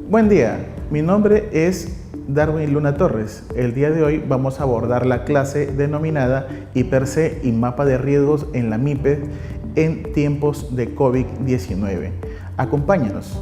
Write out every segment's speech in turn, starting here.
Buen día, mi nombre es Darwin Luna Torres. El día de hoy vamos a abordar la clase denominada IPER-C y mapa de riesgos en la MIPE en tiempos de COVID-19. Acompáñanos.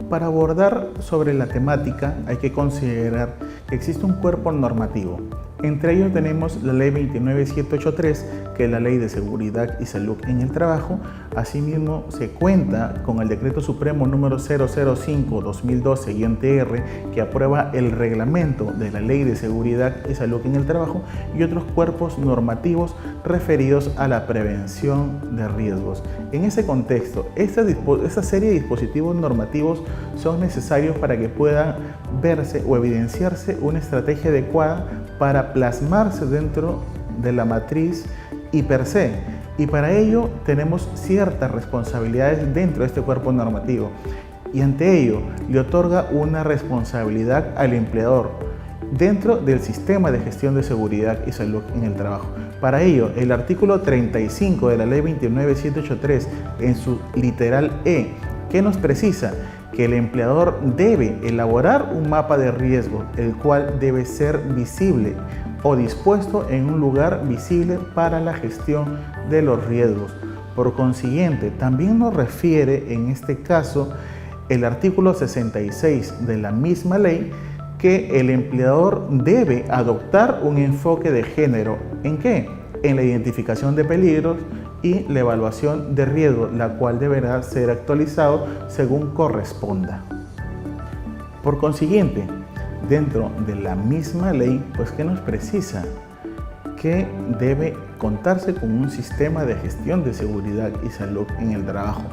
Para abordar sobre la temática hay que considerar que existe un cuerpo normativo. Entre ellos tenemos la Ley 29783, que es la Ley de Seguridad y Salud en el Trabajo. Asimismo, se cuenta con el Decreto Supremo número 005-2012-TR, que aprueba el reglamento de la Ley de Seguridad y Salud en el Trabajo y otros cuerpos normativos referidos a la prevención de riesgos. En ese contexto, esta serie de dispositivos normativos son necesarios para que pueda verse o evidenciarse una estrategia adecuada para plasmarse dentro de la matriz IPER-C, y para ello tenemos ciertas responsabilidades dentro de este cuerpo normativo, y ante ello le otorga una responsabilidad al empleador dentro del sistema de gestión de seguridad y salud en el trabajo. Para ello, el artículo 35 de la Ley 29783 en su literal E, que nos precisa que el empleador debe elaborar un mapa de riesgo, el cual debe ser visible o dispuesto en un lugar visible para la gestión de los riesgos. Por consiguiente, también nos refiere en este caso el artículo 66 de la misma ley que el empleador debe adoptar un enfoque de género. ¿En qué? En la identificación de peligros y la evaluación de riesgo, la cual deberá ser actualizado según corresponda. Por consiguiente, dentro de la misma ley, pues que nos precisa que debe contarse con un sistema de gestión de seguridad y salud en el trabajo.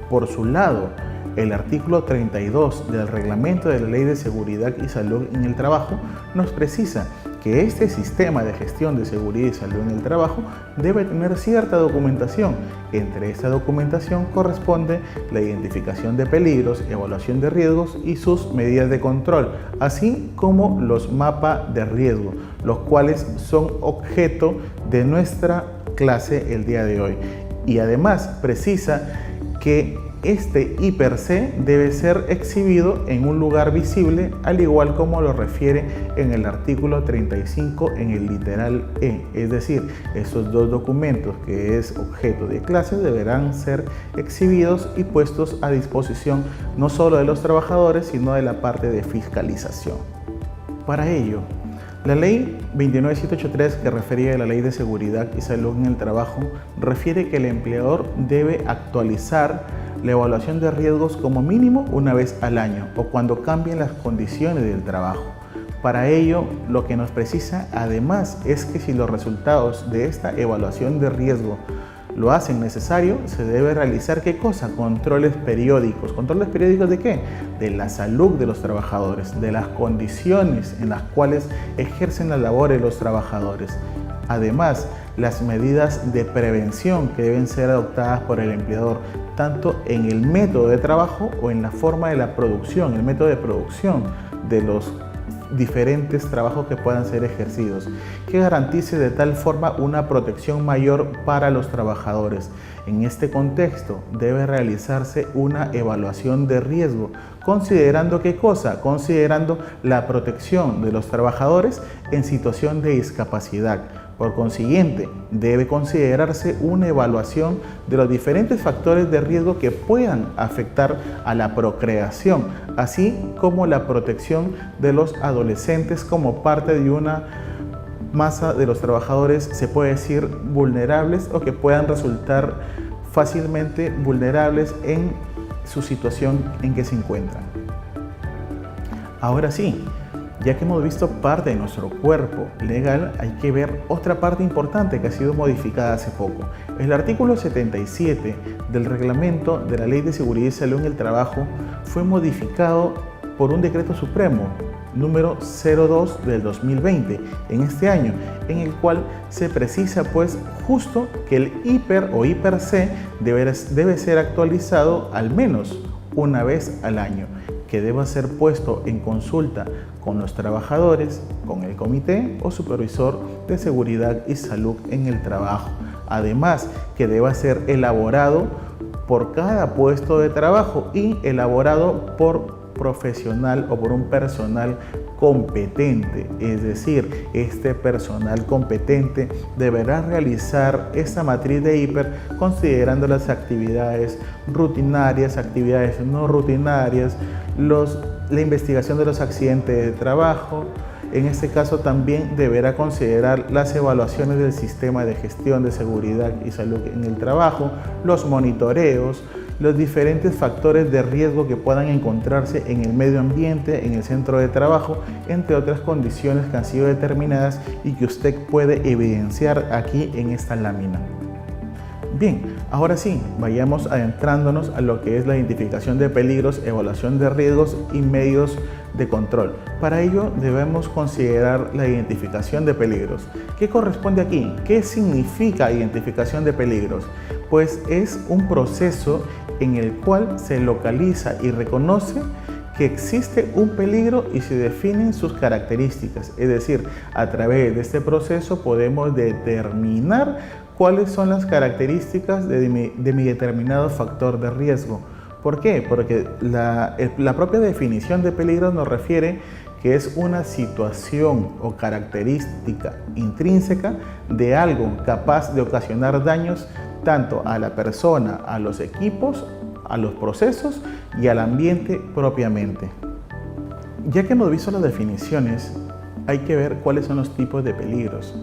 Por su lado, el artículo 32 del reglamento de la Ley de Seguridad y Salud en el Trabajo nos precisa que este sistema de gestión de seguridad y salud en el trabajo debe tener cierta documentación. Entre esta documentación corresponde la identificación de peligros, evaluación de riesgos y sus medidas de control, así como los mapas de riesgo, los cuales son objeto de nuestra clase el día de hoy. Y además precisa que este IPER-C debe ser exhibido en un lugar visible, al igual como lo refiere en el artículo 35 en el literal E. Es decir, esos dos documentos que es objeto de clase deberán ser exhibidos y puestos a disposición no solo de los trabajadores, sino de la parte de fiscalización. Para ello, la Ley 29783, que refería a la Ley de Seguridad y Salud en el Trabajo, refiere que el empleador debe actualizar la evaluación de riesgos como mínimo una vez al año o cuando cambien las condiciones del trabajo. Para ello, lo que nos precisa además es que si los resultados de esta evaluación de riesgo lo hacen necesario, se debe realizar ¿qué cosa? Controles periódicos. ¿Controles periódicos de qué? De la salud de los trabajadores, de las condiciones en las cuales ejercen la labor de los trabajadores. Además, las medidas de prevención que deben ser adoptadas por el empleador, tanto en el método de trabajo o en la forma de la producción, el método de producción de los diferentes trabajos que puedan ser ejercidos, que garantice de tal forma una protección mayor para los trabajadores. En este contexto debe realizarse una evaluación de riesgo, considerando ¿qué cosa? Considerando la protección de los trabajadores en situación de discapacidad. Por consiguiente, debe considerarse una evaluación de los diferentes factores de riesgo que puedan afectar a la procreación, así como la protección de los adolescentes como parte de una masa de los trabajadores, se puede decir, vulnerables o que puedan resultar fácilmente vulnerables en su situación en que se encuentran. Ahora sí, ya que hemos visto parte de nuestro cuerpo legal, hay que ver otra parte importante que ha sido modificada hace poco. El artículo 77 del reglamento de la Ley de Seguridad y Salud en el Trabajo fue modificado por un decreto supremo número 02 del 2020 en este año, en el cual se precisa pues justo que el IPER o IPER-C debe ser actualizado al menos una vez al año, que deba ser puesto en consulta con los trabajadores, con el comité o supervisor de seguridad y salud en el trabajo. Además, que deba ser elaborado por cada puesto de trabajo y elaborado por profesional o por un personal competente. Es decir, este personal competente deberá realizar esta matriz de IPER considerando las actividades rutinarias, actividades no rutinarias, la investigación de los accidentes de trabajo. En este caso también deberá considerar las evaluaciones del sistema de gestión de seguridad y salud en el trabajo, los monitoreos, los diferentes factores de riesgo que puedan encontrarse en el medio ambiente, en el centro de trabajo, entre otras condiciones que han sido determinadas y que usted puede evidenciar aquí en esta lámina. Bien, ahora sí, vayamos adentrándonos a lo que es la identificación de peligros, evaluación de riesgos y medios de control. Para ello debemos considerar la identificación de peligros. ¿Qué corresponde aquí? ¿Qué significa identificación de peligros? Pues es un proceso en el cual se localiza y reconoce que existe un peligro y se definen sus características. Es decir, a través de este proceso podemos determinar cuáles son las características de mi determinado factor de riesgo. ¿Por qué? Porque la propia definición de peligro nos refiere que es una situación o característica intrínseca de algo capaz de ocasionar daños tanto a la persona, a los equipos, a los procesos y al ambiente propiamente. Ya que hemos visto las definiciones, hay que ver cuáles son los tipos de peligros.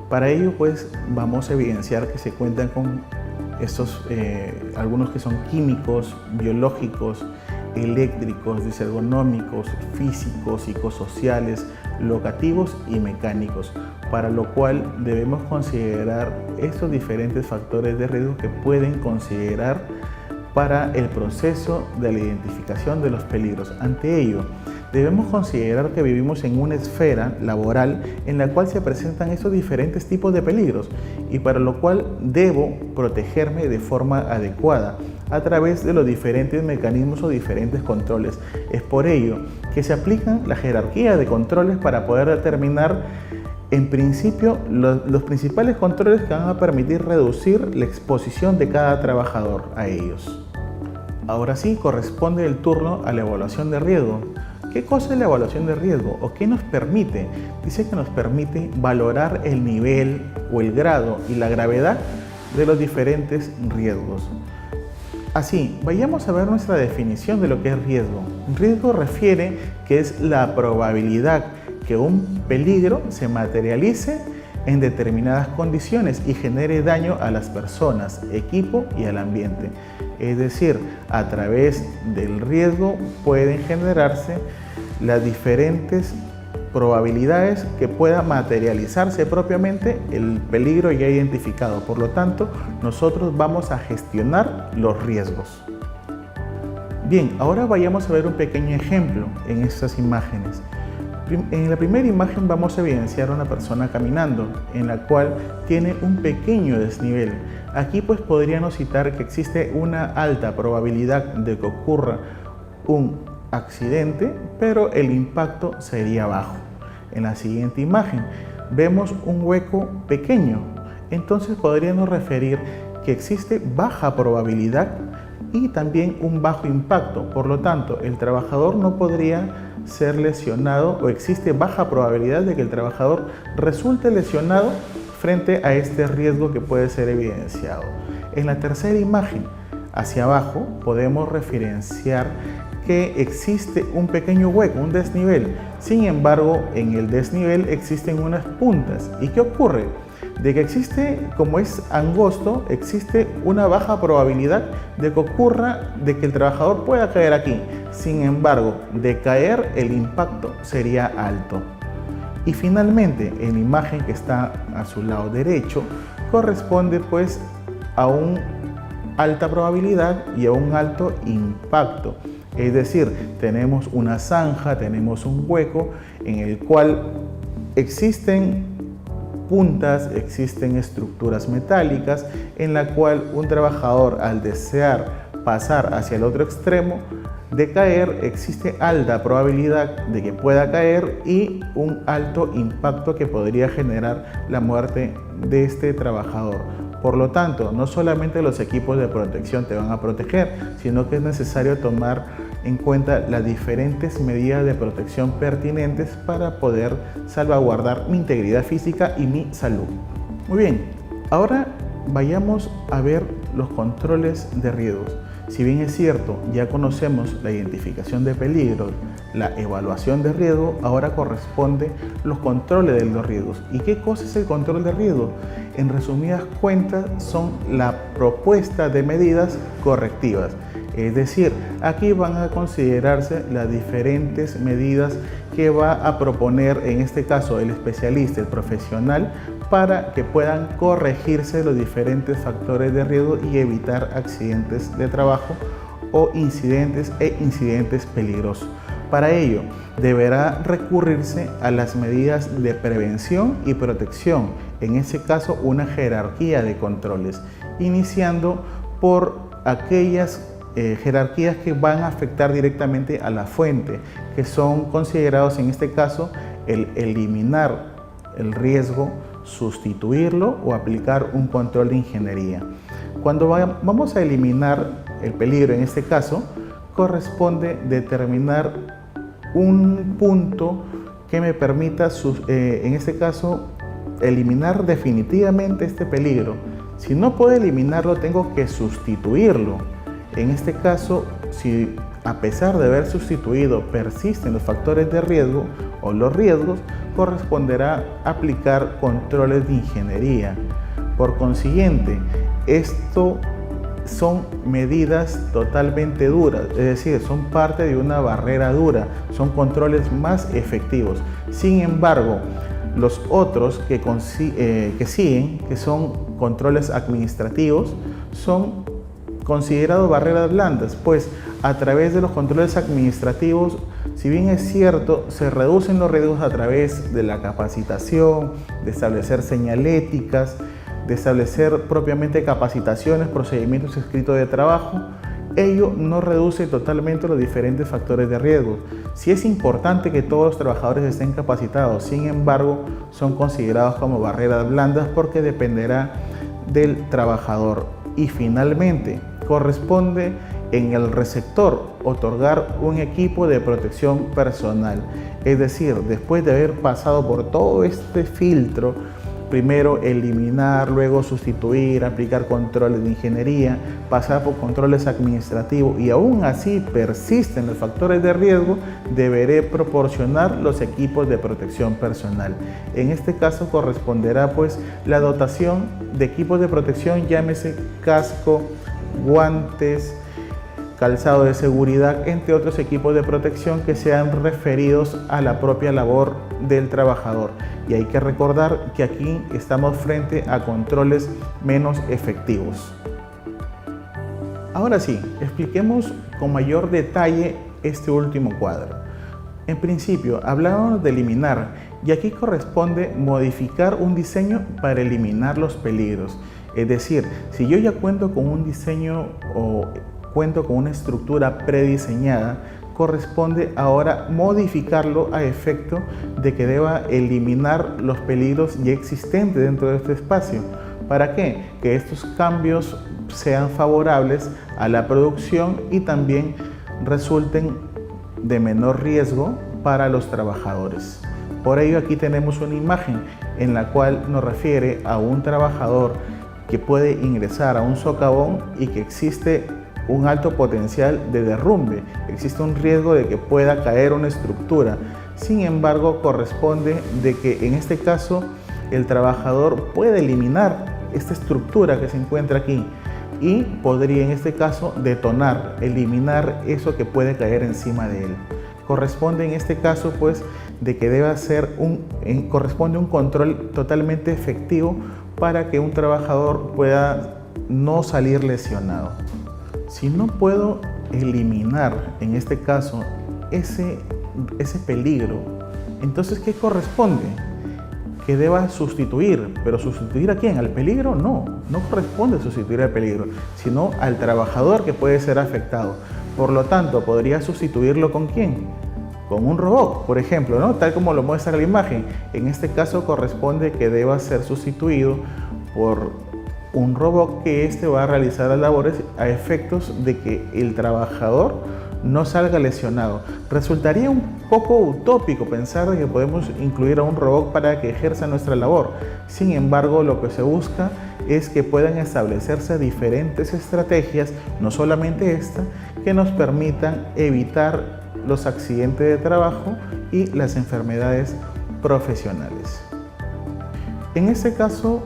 Para ello, pues, vamos a evidenciar que se cuentan con estos, algunos que son químicos, biológicos, eléctricos, disergonómicos, físicos, psicosociales, locativos y mecánicos, para lo cual debemos considerar estos diferentes factores de riesgo que pueden considerar para el proceso de la identificación de los peligros. Ante ello, debemos considerar que vivimos en una esfera laboral en la cual se presentan estos diferentes tipos de peligros y para lo cual debo protegerme de forma adecuada a través de los diferentes mecanismos o diferentes controles. Es por ello que se aplican la jerarquía de controles para poder determinar en principio los principales controles que van a permitir reducir la exposición de cada trabajador a ellos. Ahora sí, corresponde el turno a la evaluación de riesgo. ¿Qué cosa es la evaluación de riesgo o qué nos permite? Dice que nos permite valorar el nivel o el grado y la gravedad de los diferentes riesgos. Así, vayamos a ver nuestra definición de lo que es riesgo. Riesgo refiere que es la probabilidad que un peligro se materialice en determinadas condiciones y genere daño a las personas, equipo y al ambiente. Es decir, a través del riesgo pueden generarse las diferentes probabilidades que pueda materializarse propiamente el peligro ya identificado. Por lo tanto, nosotros vamos a gestionar los riesgos. Bien, ahora vayamos a ver un pequeño ejemplo en estas imágenes. En la primera imagen vamos a evidenciar a una persona caminando, en la cual tiene un pequeño desnivel. Aquí pues podríamos citar que existe una alta probabilidad de que ocurra un accidente, pero el impacto sería bajo. En la siguiente imagen vemos un hueco pequeño, entonces podríamos referir que existe baja probabilidad y también un bajo impacto. Por lo tanto, el trabajador no podría ser lesionado o existe baja probabilidad de que el trabajador resulte lesionado frente a este riesgo que puede ser evidenciado. En la tercera imagen, hacia abajo, podemos referenciar que existe un pequeño hueco, un desnivel. Sin embargo, en el desnivel existen unas puntas. ¿Y qué ocurre? De que existe, como es angosto, existe una baja probabilidad de que ocurra, de que el trabajador pueda caer aquí. Sin embargo, de caer, el impacto sería alto. Y finalmente, en la imagen que está a su lado derecho, corresponde pues a una alta probabilidad y a un alto impacto. Es decir, tenemos una zanja, tenemos un hueco en el cual existen puntas, existen estructuras metálicas en la cual un trabajador, al desear pasar hacia el otro extremo de caer, existe alta probabilidad de que pueda caer y un alto impacto que podría generar la muerte de este trabajador. Por lo tanto, no solamente los equipos de protección te van a proteger, sino que es necesario tomar en cuenta las diferentes medidas de protección pertinentes para poder salvaguardar mi integridad física y mi salud. Muy bien, ahora vayamos a ver los controles de riesgos. Si bien es cierto, ya conocemos la identificación de peligros, la evaluación de riesgo, ahora corresponde los controles de los riesgos. ¿Y qué cosa es el control de riesgo? En resumidas cuentas, son la propuesta de medidas correctivas. Es decir, aquí van a considerarse las diferentes medidas que va a proponer, en este caso, el especialista, el profesional, para que puedan corregirse los diferentes factores de riesgo y evitar accidentes de trabajo o incidentes peligrosos. Para ello, deberá recurrirse a las medidas de prevención y protección, en ese caso una jerarquía de controles, iniciando por aquellas jerarquías que van a afectar directamente a la fuente, que son considerados en este caso el eliminar el riesgo, sustituirlo o aplicar un control de ingeniería. Cuando vamos a eliminar el peligro, en este caso, corresponde determinar un punto que me permita, en este caso, eliminar definitivamente este peligro. Si no puedo eliminarlo, tengo que sustituirlo. En este caso, si a pesar de haber sustituido persisten los factores de riesgo o los riesgos, corresponderá aplicar controles de ingeniería. Por consiguiente, esto son medidas totalmente duras, es decir, son parte de una barrera dura, son controles más efectivos. Sin embargo, los otros que siguen, que son controles administrativos, son considerados barreras blandas, pues a través de los controles administrativos, si bien es cierto, se reducen los riesgos a través de la capacitación, de establecer señaléticas, de establecer propiamente capacitaciones, procedimientos escritos de trabajo, ello no reduce totalmente los diferentes factores de riesgo. Sí es importante que todos los trabajadores estén capacitados, sin embargo, son considerados como barreras blandas porque dependerá del trabajador. Y finalmente, corresponde en el receptor otorgar un equipo de protección personal. Es decir, después de haber pasado por todo este filtro, primero eliminar, luego sustituir, aplicar controles de ingeniería, pasar por controles administrativos y aún así persisten los factores de riesgo, deberé proporcionar los equipos de protección personal. En este caso corresponderá pues la dotación de equipos de protección, llámese casco, guantes, calzado de seguridad, entre otros equipos de protección que sean referidos a la propia labor del trabajador. Y hay que recordar que aquí estamos frente a controles menos efectivos. Ahora sí, expliquemos con mayor detalle este último cuadro. En principio, hablábamos de eliminar y aquí corresponde modificar un diseño para eliminar los peligros. Es decir, si yo ya cuento con un diseño o cuento con una estructura prediseñada, corresponde ahora modificarlo a efecto de que deba eliminar los peligros ya existentes dentro de este espacio. ¿Para qué? Que estos cambios sean favorables a la producción y también resulten de menor riesgo para los trabajadores. Por ello aquí tenemos una imagen en la cual nos refiere a un trabajador que puede ingresar a un socavón y que existe un alto potencial de derrumbe, existe un riesgo de que pueda caer una estructura. Sin embargo, corresponde de que en este caso el trabajador puede eliminar esta estructura que se encuentra aquí y podría en este caso detonar, eliminar eso que puede caer encima de él. Corresponde en este caso pues de que debe ser corresponde un control totalmente efectivo para que un trabajador pueda no salir lesionado. Si no puedo eliminar, en este caso, ese peligro, entonces, ¿qué corresponde? Que deba sustituir. ¿Pero sustituir a quién? ¿Al peligro? No corresponde sustituir al peligro, sino al trabajador que puede ser afectado. Por lo tanto, ¿podría sustituirlo con quién? Con un robot, por ejemplo, ¿no? Tal como lo muestra la imagen. En este caso corresponde que deba ser sustituido por un robot que va a realizar las labores a efectos de que el trabajador no salga lesionado. Resultaría un poco utópico pensar que podemos incluir a un robot para que ejerza nuestra labor. Sin embargo, lo que se busca es que puedan establecerse diferentes estrategias, no solamente esta, que nos permitan evitar los accidentes de trabajo y las enfermedades profesionales. En este caso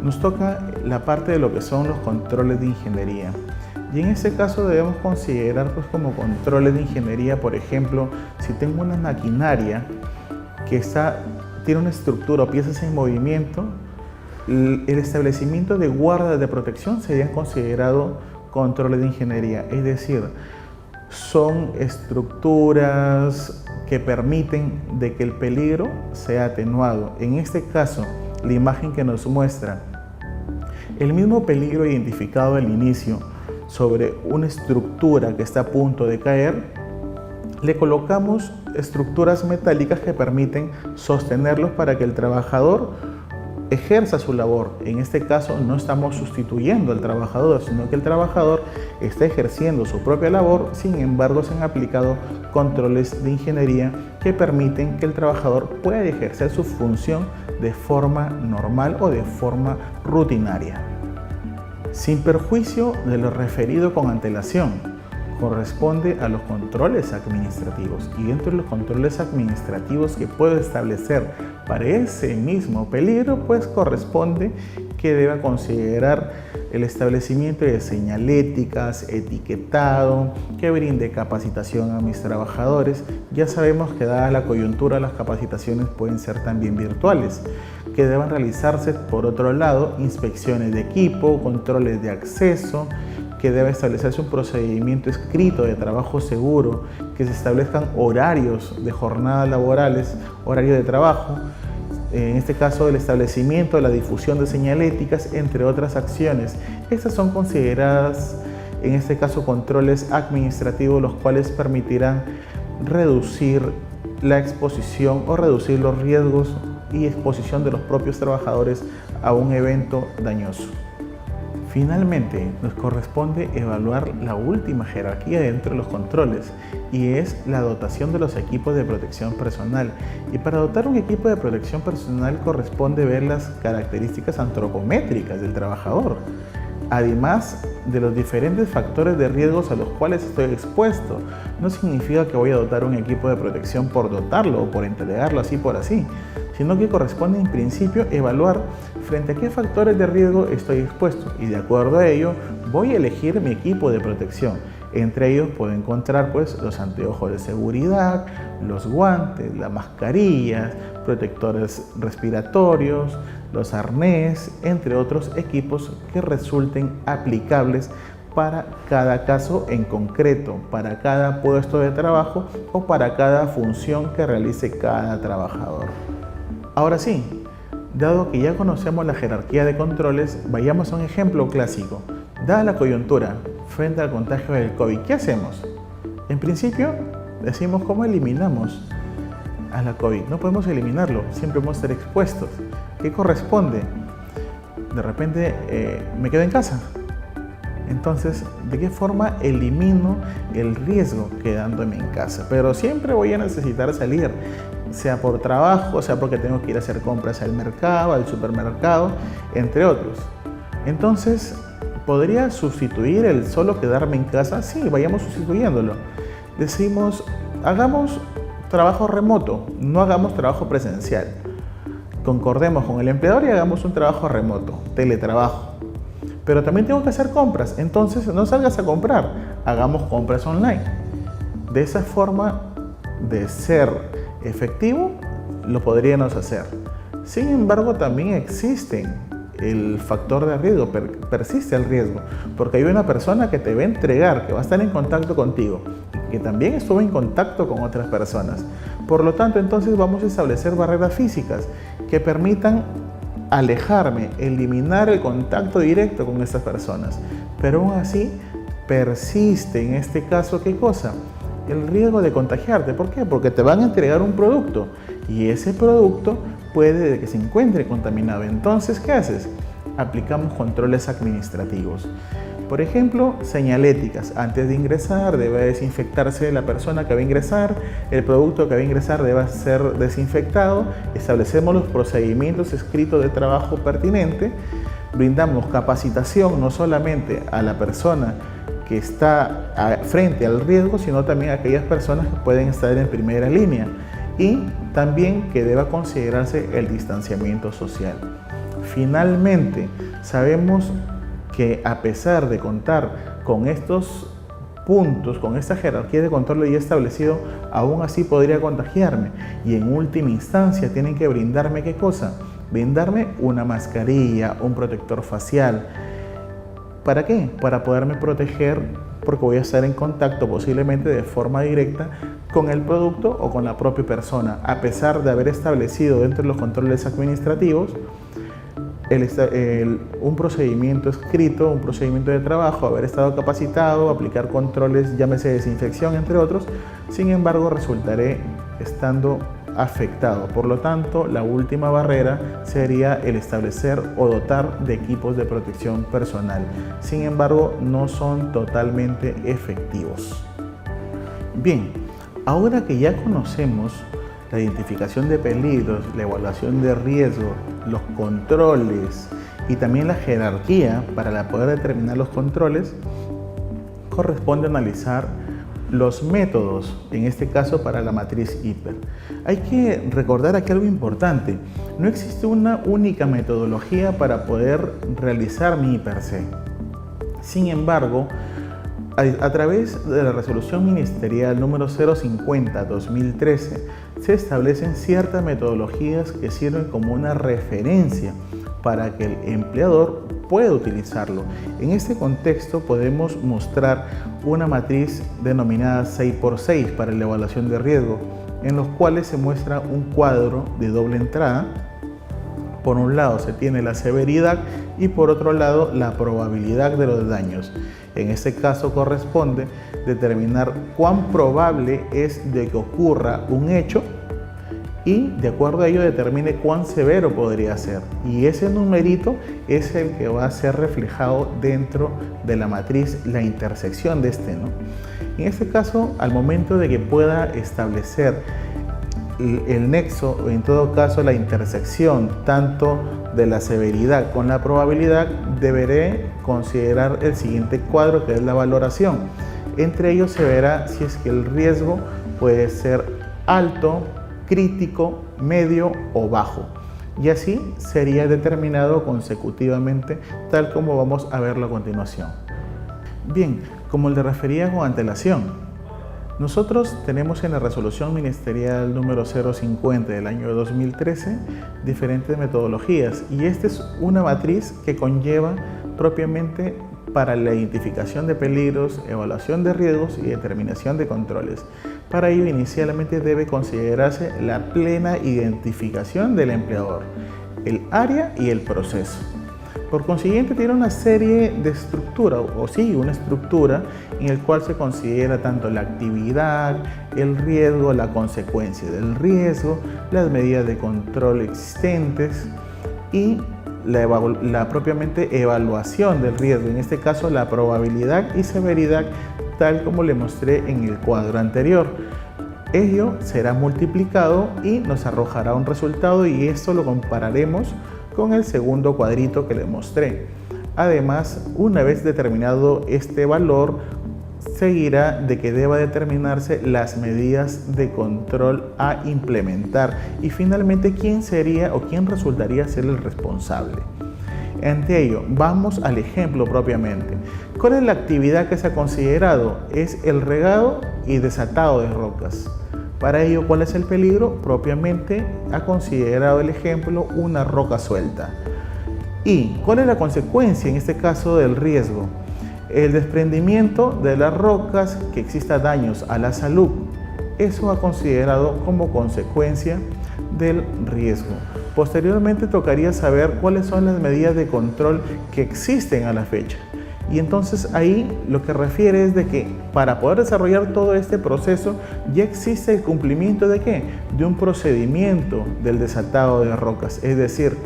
nos toca la parte de lo que son los controles de ingeniería, y en este caso debemos considerar como controles de ingeniería, por ejemplo, si tengo una maquinaria que tiene una estructura o piezas en movimiento, el establecimiento de guardas de protección serían considerados controles de ingeniería, es decir, son estructuras que permiten de que el peligro sea atenuado. En este caso, la imagen que nos muestra el mismo peligro identificado al inicio sobre una estructura que está a punto de caer, le colocamos estructuras metálicas que permiten sostenerlos para que el trabajador ejerza su labor. En este caso no estamos sustituyendo al trabajador, sino que el trabajador está ejerciendo su propia labor. Sin embargo, se han aplicado controles de ingeniería que permiten que el trabajador pueda ejercer su función de forma normal o de forma rutinaria. Sin perjuicio de lo referido con antelación, corresponde a los controles administrativos, y dentro de los controles administrativos que puedo establecer para ese mismo peligro, pues corresponde que deba considerar el establecimiento de señaléticas, etiquetado, que brinde capacitación a mis trabajadores. Ya sabemos que dada la coyuntura, las capacitaciones pueden ser también virtuales, que deban realizarse por otro lado inspecciones de equipo, controles de acceso, que debe establecerse un procedimiento escrito de trabajo seguro, que se establezcan horarios de jornadas laborales, horario de trabajo, en este caso el establecimiento, la difusión de señaléticas, entre otras acciones. Estas son consideradas, en este caso, controles administrativos, los cuales permitirán reducir la exposición o reducir los riesgos y exposición de los propios trabajadores a un evento dañoso. Finalmente, nos corresponde evaluar la última jerarquía dentro de los controles, y es la dotación de los equipos de protección personal. Y para dotar un equipo de protección personal corresponde ver las características antropométricas del trabajador, además de los diferentes factores de riesgos a los cuales estoy expuesto. No significa que voy a dotar un equipo de protección por dotarlo o por entregarlo así por así, sino que corresponde en principio evaluar frente a qué factores de riesgo estoy expuesto, y de acuerdo a ello voy a elegir mi equipo de protección. Entre ellos puedo encontrar los anteojos de seguridad, los guantes, las mascarillas, protectores respiratorios, los arnés, entre otros equipos que resulten aplicables para cada caso en concreto, para cada puesto de trabajo o para cada función que realice cada trabajador. Ahora sí, dado que ya conocemos la jerarquía de controles, vayamos a un ejemplo clásico. Dada la coyuntura frente al contagio del COVID, ¿qué hacemos? En principio, decimos cómo eliminamos a la COVID. No podemos eliminarlo, siempre vamos a estar expuestos. ¿Qué corresponde? De repente me quedo en casa. Entonces, ¿de qué forma elimino el riesgo quedándome en casa? Pero siempre voy a necesitar salir, sea por trabajo, sea porque tengo que ir a hacer compras al mercado, al supermercado, entre otros. Entonces, ¿podría sustituir el solo quedarme en casa? Sí, vayamos sustituyéndolo. Decimos, hagamos trabajo remoto, no hagamos trabajo presencial. Concordemos con el empleador y hagamos un trabajo remoto, teletrabajo. Pero también tengo que hacer compras, entonces no salgas a comprar, hagamos compras online. De esa forma de ser efectivo, lo podríamos hacer. Sin embargo, también existe el factor de riesgo, persiste el riesgo, porque hay una persona que te va a entregar, que va a estar en contacto contigo, que también estuvo en contacto con otras personas. Por lo tanto, entonces vamos a establecer barreras físicas que permitan alejarme, eliminar el contacto directo con estas personas. Pero aún así, persiste en este caso, ¿qué cosa? El riesgo de contagiarte. ¿Por qué? Porque te van a entregar un producto y ese producto puede que se encuentre contaminado. Entonces, ¿qué haces? Aplicamos controles administrativos. Por ejemplo, señaléticas. Antes de ingresar debe desinfectarse la persona que va a ingresar, el producto que va a ingresar debe ser desinfectado, establecemos los procedimientos escritos de trabajo pertinente, brindamos capacitación no solamente a la persona que está frente al riesgo, sino también a aquellas personas que pueden estar en primera línea, y también que deba considerarse el distanciamiento social. Finalmente, sabemos que a pesar de contar con estos puntos, con esta jerarquía de control ya establecido, aún así podría contagiarme, y en última instancia tienen que brindarme ¿qué cosa? Brindarme una mascarilla, un protector facial. ¿Para qué? Para poderme proteger, porque voy a estar en contacto posiblemente de forma directa con el producto o con la propia persona, a pesar de haber establecido dentro de los controles administrativos un procedimiento escrito, un procedimiento de trabajo, haber estado capacitado, aplicar controles, llámese desinfección, entre otros. Sin embargo, resultaré estando afectado. Por lo tanto, la última barrera sería el establecer o dotar de equipos de protección personal. Sin embargo, no son totalmente efectivos. Bien, ahora que ya conocemos la identificación de peligros, la evaluación de riesgo, los controles y también la jerarquía para poder determinar los controles, corresponde analizar los métodos, en este caso para la matriz HIPER. Hay que recordar aquí algo importante: no existe una única metodología para poder realizar mi HIPER-C. Sin embargo, a través de la resolución ministerial número 050/2013 se establecen ciertas metodologías que sirven como una referencia para que el empleador pueda utilizarlo. En este contexto podemos mostrar una matriz denominada 6x6 para la evaluación de riesgo, en los cuales se muestra un cuadro de doble entrada. Por un lado se tiene la severidad y por otro lado la probabilidad de los daños. En este caso corresponde determinar cuán probable es de que ocurra un hecho y de acuerdo a ello determine cuán severo podría ser. Y ese numerito es el que va a ser reflejado dentro de la matriz, la intersección de este, ¿no? En este caso, al momento de que pueda establecer el nexo, o en todo caso la intersección tanto de la severidad con la probabilidad, deberé considerar el siguiente cuadro, que es la valoración. Entre ellos se verá si es que el riesgo puede ser alto, crítico, medio o bajo, y así sería determinado consecutivamente, tal como vamos a verlo a continuación. Bien, como le refería con antelación, nosotros tenemos en la resolución ministerial número 050 del año 2013 diferentes metodologías, y esta es una matriz que conlleva propiamente para la identificación de peligros, evaluación de riesgos y determinación de controles. Para ello, inicialmente debe considerarse la plena identificación del empleador, el área y el proceso. Por consiguiente, tiene una serie de estructura, o sigue una estructura en el cual se considera tanto la actividad, el riesgo, la consecuencia del riesgo, las medidas de control existentes y la propiamente evaluación del riesgo, en este caso la probabilidad y severidad, tal como le mostré en el cuadro anterior. Ello será multiplicado y nos arrojará un resultado, y esto lo compararemos con el segundo cuadrito que le mostré. Además, una vez determinado este valor, seguirá de que deba determinarse las medidas de control a implementar y finalmente quién sería o quién resultaría ser el responsable. Ante ello, vamos al ejemplo propiamente. ¿Cuál es la actividad que se ha considerado? Es el regado y desatado de rocas. Para ello, ¿cuál es el peligro? Propiamente ha considerado el ejemplo una roca suelta. ¿Y cuál es la consecuencia en este caso del riesgo? El desprendimiento de las rocas, que exista daños a la salud. Eso ha considerado como consecuencia del riesgo. Posteriormente tocaría saber cuáles son las medidas de control que existen a la fecha. Y entonces ahí lo que refiere es de que para poder desarrollar todo este proceso ya existe el cumplimiento de ¿qué? De un procedimiento del desatado de rocas. Es decir,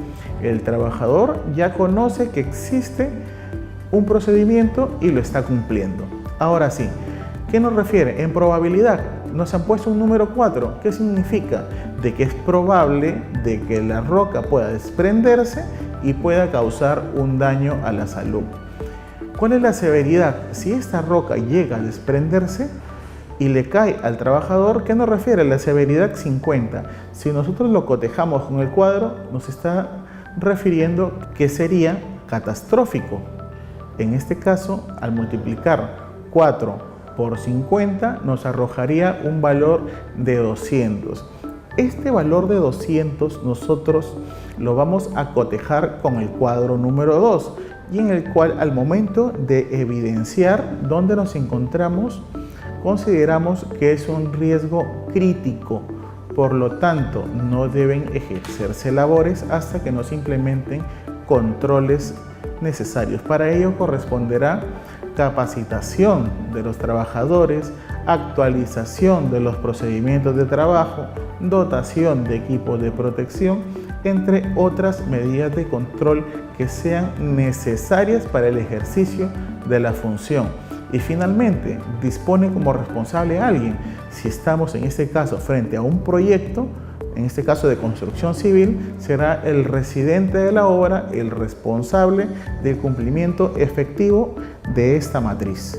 el trabajador ya conoce que existe un procedimiento y lo está cumpliendo. Ahora sí, ¿qué nos refiere? En probabilidad nos han puesto un número 4. ¿Qué significa? De que es probable de que la roca pueda desprenderse y pueda causar un daño a la salud. ¿Cuál es la severidad? Si esta roca llega a desprenderse y le cae al trabajador, ¿qué nos refiere? La severidad 50. Si nosotros lo cotejamos con el cuadro, nos está refiriendo que sería catastrófico. En este caso, al multiplicar 4 por 50, nos arrojaría un valor de 200. Este valor de 200 nosotros lo vamos a cotejar con el cuadro número 2, y en el cual al momento de evidenciar dónde nos encontramos, consideramos que es un riesgo crítico. Por lo tanto, no deben ejercerse labores hasta que no se implementen controles necesarios. Para ello corresponderá capacitación de los trabajadores, actualización de los procedimientos de trabajo, dotación de equipos de protección, entre otras medidas de control que sean necesarias para el ejercicio de la función. Y finalmente, dispone como responsable a alguien. Si estamos en este caso frente a un proyecto, en este caso de construcción civil, será el residente de la obra el responsable del cumplimiento efectivo de esta matriz.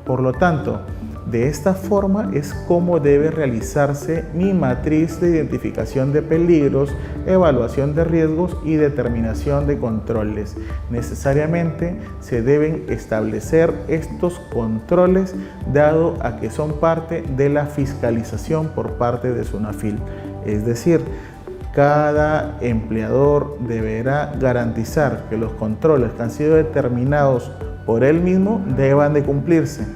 Por lo tanto, de esta forma es como debe realizarse mi matriz de identificación de peligros, evaluación de riesgos y determinación de controles. Necesariamente se deben establecer estos controles dado a que son parte de la fiscalización por parte de SUNAFIL. Es decir, cada empleador deberá garantizar que los controles que han sido determinados por él mismo deban de cumplirse.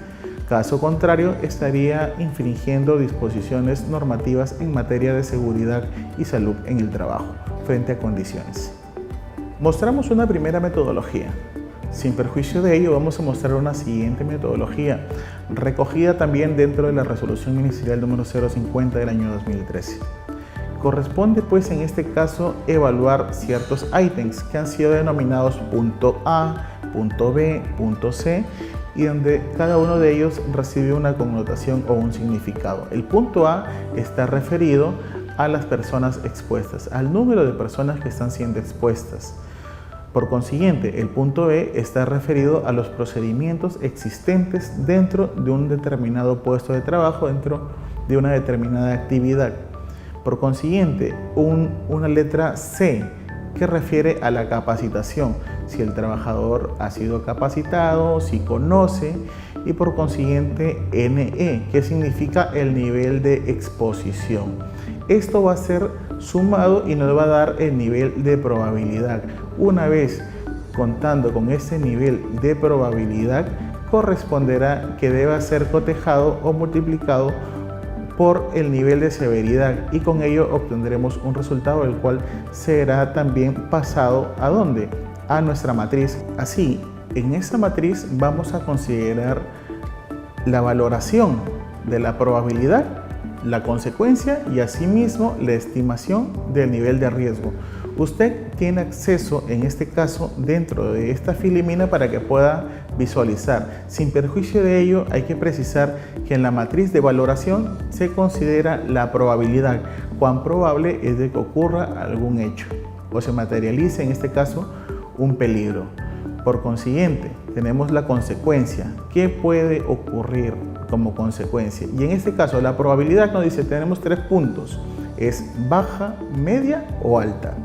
Caso contrario, estaría infringiendo disposiciones normativas en materia de seguridad y salud en el trabajo, frente a condiciones. Mostramos una primera metodología. Sin perjuicio de ello, vamos a mostrar una siguiente metodología, recogida también dentro de la Resolución Ministerial número 050 del año 2013. Corresponde, pues, en este caso, evaluar ciertos ítems que han sido denominados punto A, punto B, punto C, y donde cada uno de ellos recibe una connotación o un significado. El punto A está referido a las personas expuestas, al número de personas que están siendo expuestas. Por consiguiente, el punto B está referido a los procedimientos existentes dentro de un determinado puesto de trabajo, dentro de una determinada actividad. Por consiguiente, una letra C que refiere a la capacitación, si el trabajador ha sido capacitado, si conoce, y por consiguiente NE, que significa el nivel de exposición. Esto va a ser sumado y nos va a dar el nivel de probabilidad. Una vez contando con ese nivel de probabilidad, corresponderá que deba ser cotejado o multiplicado por el nivel de severidad, y con ello obtendremos un resultado el cual será también pasado ¿a dónde? A nuestra matriz. Así, en esta matriz vamos a considerar la valoración de la probabilidad, la consecuencia y asimismo la estimación del nivel de riesgo. Usted tiene acceso en este caso dentro de esta filimina para que pueda visualizar. Sin perjuicio de ello, hay que precisar que en la matriz de valoración se considera la probabilidad, cuán probable es de que ocurra algún hecho o se materialice en este caso un peligro. Por consiguiente, tenemos la consecuencia. ¿Qué puede ocurrir como consecuencia? Y en este caso, la probabilidad nos dice, tenemos 3 puntos. Es baja, media o alta.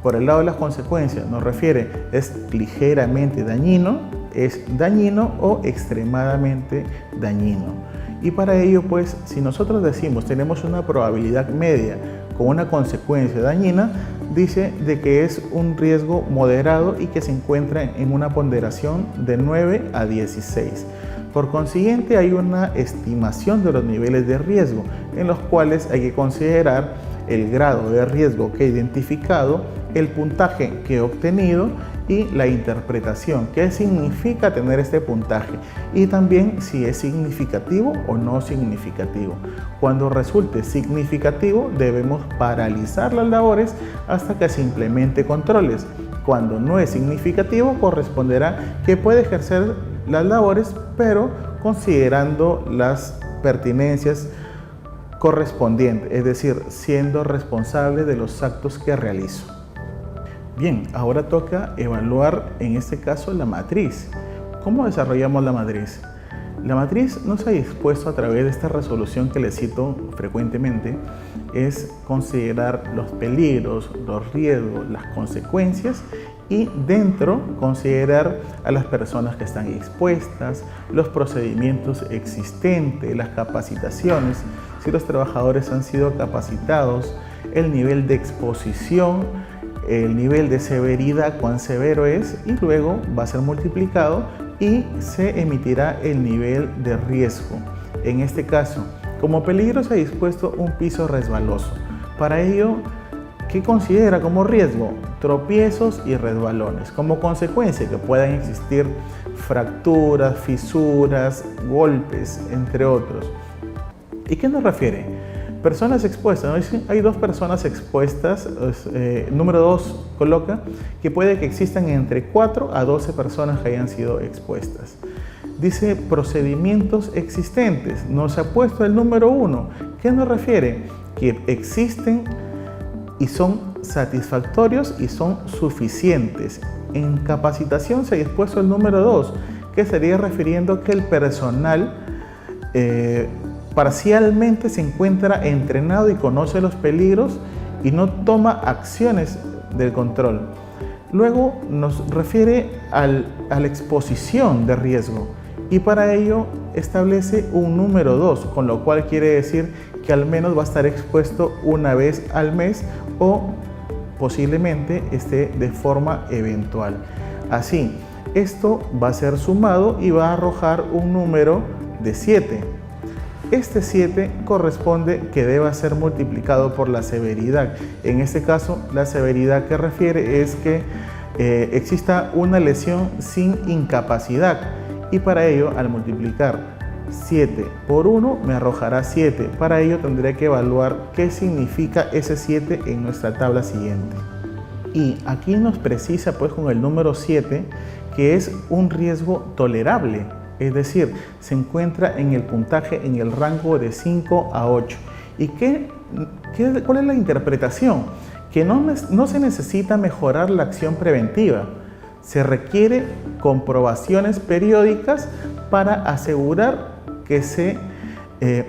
Por el lado de las consecuencias, nos refiere, es ligeramente dañino, es dañino o extremadamente dañino. Y para ello, pues, si nosotros decimos, tenemos una probabilidad media con una consecuencia dañina, dice de que es un riesgo moderado y que se encuentra en una ponderación de 9 a 16. Por consiguiente, hay una estimación de los niveles de riesgo, en los cuales hay que considerar el grado de riesgo que he identificado, el puntaje que he obtenido y la interpretación, qué significa tener este puntaje, y también si es significativo o no significativo. Cuando resulte significativo, debemos paralizar las labores hasta que se implemente controles. cuando no es significativo, corresponderá que puede ejercer las labores, pero considerando las pertinencias correspondientes, es decir, siendo responsable de los actos que realizo. Bien, ahora toca evaluar en este caso la matriz. ¿Cómo desarrollamos la matriz? La matriz nos ha dispuesto a través de esta resolución que les cito frecuentemente, es considerar los peligros, los riesgos, las consecuencias y dentro considerar a las personas que están expuestas, los procedimientos existentes, las capacitaciones, si los trabajadores han sido capacitados, el nivel de exposición, el nivel de severidad, cuán severo es, y luego va a ser multiplicado y se emitirá el nivel de riesgo. En este caso, como peligro se ha dispuesto un piso resbaloso. Para ello, ¿qué considera como riesgo? Tropiezos y resbalones. Como consecuencia que puedan existir fracturas, fisuras, golpes, entre otros. ¿Y qué nos refiere? Personas expuestas, ¿no? Hay dos personas expuestas, número 2 coloca que puede que existan entre 4 a 12 personas que hayan sido expuestas. Dice procedimientos existentes, nos ha puesto el número 1. ¿Qué nos refiere? Que existen y son satisfactorios y son suficientes. En capacitación se ha dispuesto el número 2, que estaría refiriendo que el personal parcialmente se encuentra entrenado y conoce los peligros y no toma acciones del control. Luego nos refiere a la exposición de riesgo y para ello establece un número 2, con lo cual quiere decir que al menos va a estar expuesto una vez al mes o posiblemente esté de forma eventual. Así, esto va a ser sumado y va a arrojar un número de 7. Este 7 corresponde que deba ser multiplicado por la severidad. En este caso, la severidad que refiere es que exista una lesión sin incapacidad y para ello, al multiplicar 7 por 1 me arrojará 7. Para ello tendré que evaluar qué significa ese 7 en nuestra tabla siguiente. Y aquí nos precisa pues con el número 7 que es un riesgo tolerable. Es decir, se encuentra en el puntaje en el rango de 5 a 8. ¿Y cuál es la interpretación? Que no se necesita mejorar la acción preventiva. Se requiere comprobaciones periódicas para asegurar que se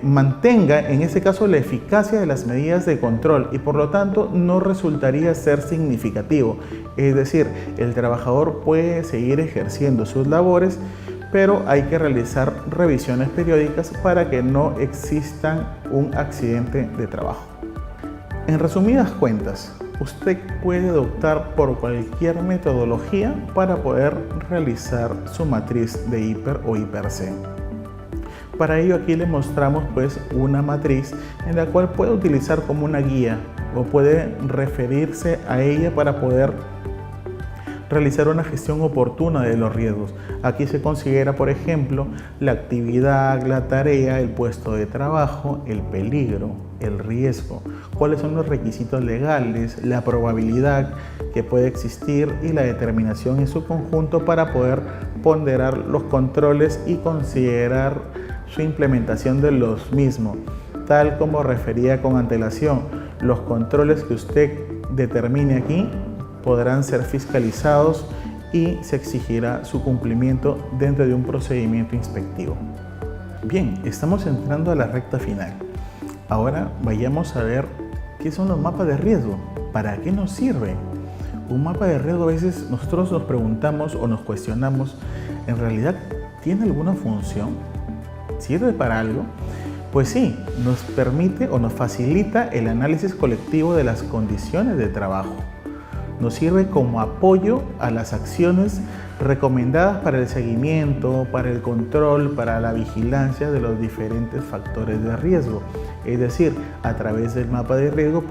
mantenga, en este caso, la eficacia de las medidas de control y por lo tanto no resultaría ser significativo. Es decir, el trabajador puede seguir ejerciendo sus labores, pero hay que realizar revisiones periódicas para que no exista un accidente de trabajo. En resumidas cuentas, usted puede optar por cualquier metodología para poder realizar su matriz de hiper o hiper C. Para ello aquí le mostramos pues una matriz en la cual puede utilizar como una guía o puede referirse a ella para poder realizar una gestión oportuna de los riesgos. Aquí se considera, por ejemplo, la actividad, la tarea, el puesto de trabajo, el peligro, el riesgo, cuáles son los requisitos legales, la probabilidad que puede existir y la determinación en su conjunto para poder ponderar los controles y considerar su implementación de los mismos. Tal como refería con antelación, los controles que usted determine aquí podrán ser fiscalizados y se exigirá su cumplimiento dentro de un procedimiento inspectivo. Bien, estamos entrando a la recta final. Ahora vayamos a ver qué son los mapas de riesgo, para qué nos sirve. Un mapa de riesgo, a veces nosotros nos preguntamos o nos cuestionamos, ¿en realidad tiene alguna función? ¿Sirve para algo? Pues sí, nos permite o nos facilita el análisis colectivo de las condiciones de trabajo. Nos sirve como apoyo a las acciones recomendadas para el seguimiento, para el control, para la vigilancia de los diferentes factores de riesgo. Es decir, a través del mapa de riesgo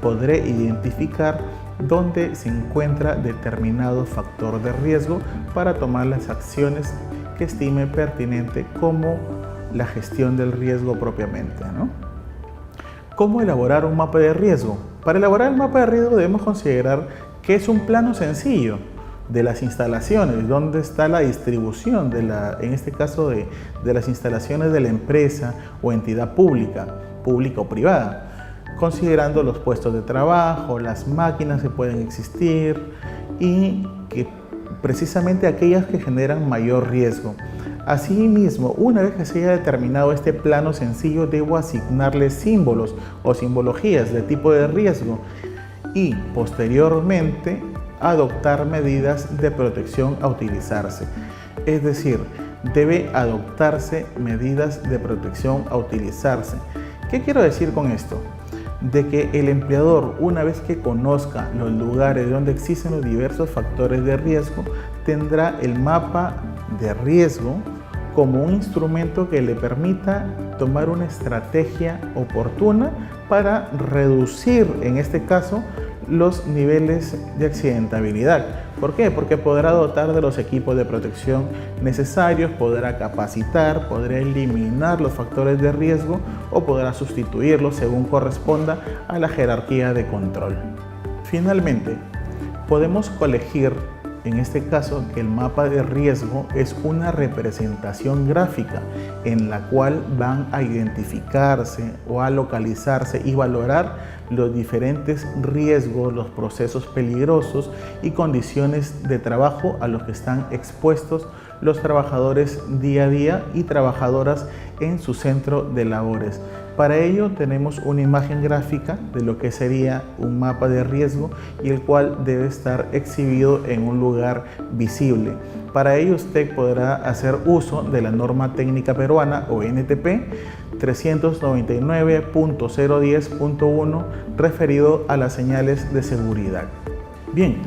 podré identificar dónde se encuentra determinado factor de riesgo para tomar las acciones que estime pertinente, como la gestión del riesgo propiamente, ¿no? ¿Cómo elaborar un mapa de riesgo? Para elaborar el mapa de riesgo debemos considerar ¿Qué es un plano sencillo de las instalaciones? ¿Dónde está la distribución en este caso de las instalaciones de la empresa o entidad pública o privada? Considerando los puestos de trabajo, las máquinas que pueden existir y que precisamente aquellas que generan mayor riesgo. Asimismo, una vez que se haya determinado este plano sencillo, debo asignarle símbolos o simbologías de tipo de riesgo y posteriormente adoptar medidas de protección a utilizarse. Es decir, debe adoptarse medidas de protección a utilizarse. ¿Qué quiero decir con esto? De que el empleador, una vez que conozca los lugares donde existen los diversos factores de riesgo, tendrá el mapa de riesgo como un instrumento que le permita tomar una estrategia oportuna para reducir, en este caso, los niveles de accidentabilidad. ¿Por qué? Porque podrá dotar de los equipos de protección necesarios, podrá capacitar, podrá eliminar los factores de riesgo o podrá sustituirlos según corresponda a la jerarquía de control. Finalmente, podemos colegir en este caso que el mapa de riesgo es una representación gráfica en la cual van a identificarse o a localizarse y valorar los diferentes riesgos, los procesos peligrosos y condiciones de trabajo a los que están expuestos los trabajadores día a día y trabajadoras en su centro de labores. Para ello tenemos una imagen gráfica de lo que sería un mapa de riesgo y el cual debe estar exhibido en un lugar visible. Para ello usted podrá hacer uso de la norma técnica peruana o NTP 399.010.1 referido a las señales de seguridad. Bien,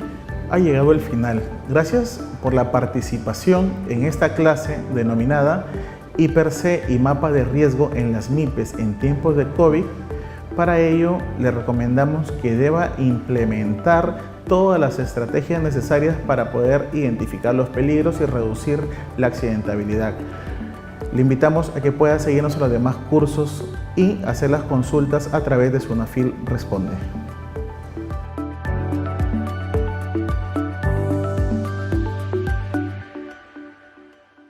ha llegado el final. Gracias por la participación en esta clase denominada IPER-C y mapa de riesgo en las MIPES en tiempos de COVID. Para ello, le recomendamos que deba implementar todas las estrategias necesarias para poder identificar los peligros y reducir la accidentabilidad. Le invitamos a que pueda seguirnos en los demás cursos y hacer las consultas a través de Sunafil Responde.